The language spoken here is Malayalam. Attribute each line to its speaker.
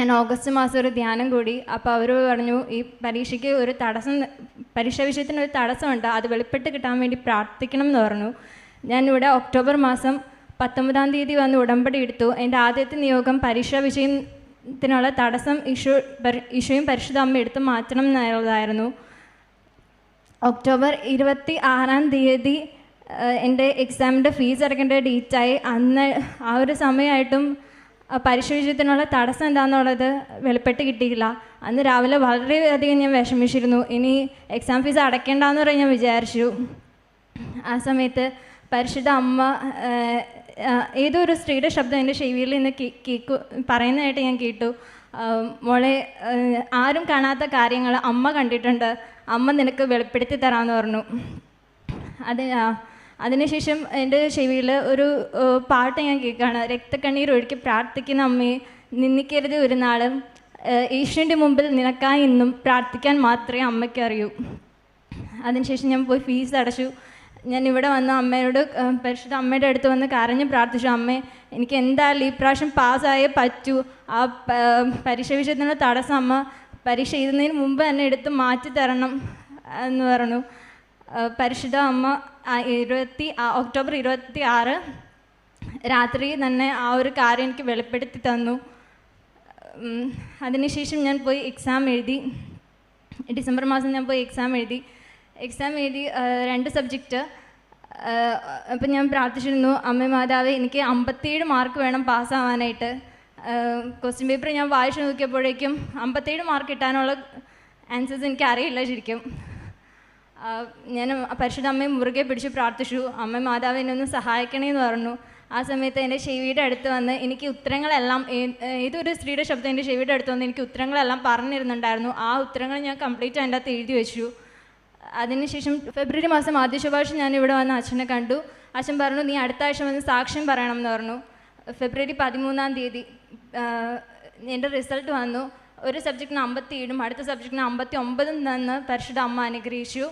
Speaker 1: ഞാൻ ഓഗസ്റ്റ് മാസം ഒരു ധ്യാനം കൂടി. അപ്പോൾ അവർ പറഞ്ഞു ഈ പരീക്ഷയ്ക്ക് ഒരു തടസ്സം, പരീക്ഷാ വിഷയത്തിന് ഒരു തടസ്സമുണ്ട്, അത് വെളിപ്പെട്ട് കിട്ടാൻ വേണ്ടി പ്രാർത്ഥിക്കണം എന്ന് പറഞ്ഞു. ഞാനിവിടെ ഒക്ടോബർ മാസം 19-ാം തീയതി വന്ന് ഉടമ്പടി എടുത്തു. എൻ്റെ ആദ്യത്തെ നിയോഗം പരീക്ഷാ വിഷയത്തിനുള്ള തടസ്സം ഇഷ്യൂയും പരിശുദ്ധ അമ്മ എടുത്ത് മാറ്റണം എന്നുള്ളതായിരുന്നു. ഒക്ടോബർ 26-ാം തീയതി എൻ്റെ എക്സാമിൻ്റെ ഫീസ് അടയ്ക്കേണ്ട ഡേറ്റായി. അന്ന് ആ ഒരു സമയമായിട്ടും പരീക്ഷ വിഷയത്തിനുള്ള തടസ്സം എന്താണെന്നുള്ളത് വെളിപ്പെട്ട് കിട്ടിയില്ല. അന്ന് രാവിലെ വളരെയധികം ഞാൻ വിഷമിച്ചിരുന്നു. ഇനി എക്സാം ഫീസ് അടയ്ക്കേണ്ടെന്ന് പറഞ്ഞ് ഞാൻ വിചാരിച്ചു. ആ സമയത്ത് പരിശുദ്ധ അമ്മ ഏതോ ഒരു സ്ത്രീയുടെ ശബ്ദം എൻ്റെ ചെവിയിൽ നിന്ന് പറയുന്നതായിട്ട് ഞാൻ കേട്ടു. മോളെ, ആരും കാണാത്ത കാര്യങ്ങൾ അമ്മ കണ്ടിട്ടുണ്ട്, അമ്മ നിനക്ക് വെളിപ്പെടുത്തി തരാമെന്ന് പറഞ്ഞു. അതിനുശേഷം എൻ്റെ ചെവിയിൽ ഒരു പാട്ട് ഞാൻ കേൾക്കുകയാണ്. രക്തക്കണ്ണീർ ഒഴുക്കി പ്രാർത്ഥിക്കുന്ന അമ്മയെ നിന്ദിക്കരുത് ഒരു നാളും, ഈശ്വരൻ്റെ മുമ്പിൽ നിനക്കായി ഇന്നും പ്രാർത്ഥിക്കാൻ മാത്രമേ അമ്മയ്ക്ക് അറിയൂ. അതിനുശേഷം ഞാൻ പോയി ഫീസ് അടച്ചു. ഞാൻ ഇവിടെ വന്ന് അമ്മയോട്, പരിശുദ്ധ അമ്മയുടെ അടുത്ത് വന്ന് കരഞ്ഞ് പ്രാർത്ഥിച്ചു, അമ്മേ എനിക്ക് എന്തായാലും ഈ പ്രാവശ്യം പാസ്സായേ പറ്റൂ, ആ പരീക്ഷ വിഷയത്തിനുള്ള തടസ്സം അമ്മ പരീക്ഷ എഴുതുന്നതിന് മുമ്പ് തന്നെ എടുത്ത് മാറ്റി തരണം എന്ന് പറഞ്ഞു. പരിശുദ്ധ അമ്മ ഒക്ടോബർ 26 രാത്രി തന്നെ ആ ഒരു കാര്യം എനിക്ക് വെളിപ്പെടുത്തി തന്നു. അതിനുശേഷം ഞാൻ പോയി എക്സാം എഴുതി. ഡിസംബർ മാസം ഞാൻ പോയി എക്സാം എഴുതി 2 സബ്ജക്റ്റ്. അപ്പം ഞാൻ പ്രാർത്ഥിച്ചിരുന്നു, അമ്മ മാതാവേ എനിക്ക് 57 മാർക്ക് വേണം പാസ്സാവാനായിട്ട്. ക്വസ്റ്റ്യൻ പേപ്പർ ഞാൻ വായിച്ചു നോക്കിയപ്പോഴേക്കും 57 മാർക്ക് കിട്ടാനുള്ള ആൻസേഴ്സ് എനിക്ക് അറിയില്ല ശരിക്കും. ഞാൻ പരിശുദ്ധ അമ്മയെ മുറുകെ പിടിച്ച് പ്രാർത്ഥിച്ചു, അമ്മ മാതാവ് എന്നെ ഒന്ന് സഹായിക്കണേ എന്ന് പറഞ്ഞു. ആ സമയത്ത് എൻ്റെ ചെവിയുടെ അടുത്ത് വന്ന് എനിക്ക് ഉത്തരങ്ങളെല്ലാം, ഏതൊരു സ്ത്രീയുടെ ശബ്ദം എൻ്റെ ചെവിയുടെ അടുത്ത് വന്ന് എനിക്ക് ഉത്തരങ്ങളെല്ലാം പറഞ്ഞിരുന്നുണ്ടായിരുന്നു. ആ ഉത്തരങ്ങൾ ഞാൻ കംപ്ലീറ്റ് അതിൻ്റെ അകത്ത് എഴുതി വെച്ചു. അതിനുശേഷം ഫെബ്രുവരി മാസം ആദ്യ ശുപാർശ ഞാൻ ഇവിടെ വന്ന് അച്ഛനെ കണ്ടു. അച്ഛൻ പറഞ്ഞു, നീ അടുത്ത ആഴ്ച വന്ന് സാക്ഷ്യം പറയണം എന്ന് പറഞ്ഞു. ഫെബ്രുവരി 13-ാം തീയതി എൻ്റെ റിസൾട്ട് വന്നു. ഒരു സബ്ജക്റ്റിന് 57, അടുത്ത സബ്ജക്റ്റിന് 59 തന്ന് പരിശുദ്ധ അമ്മ അനുഗ്രഹിച്ചു.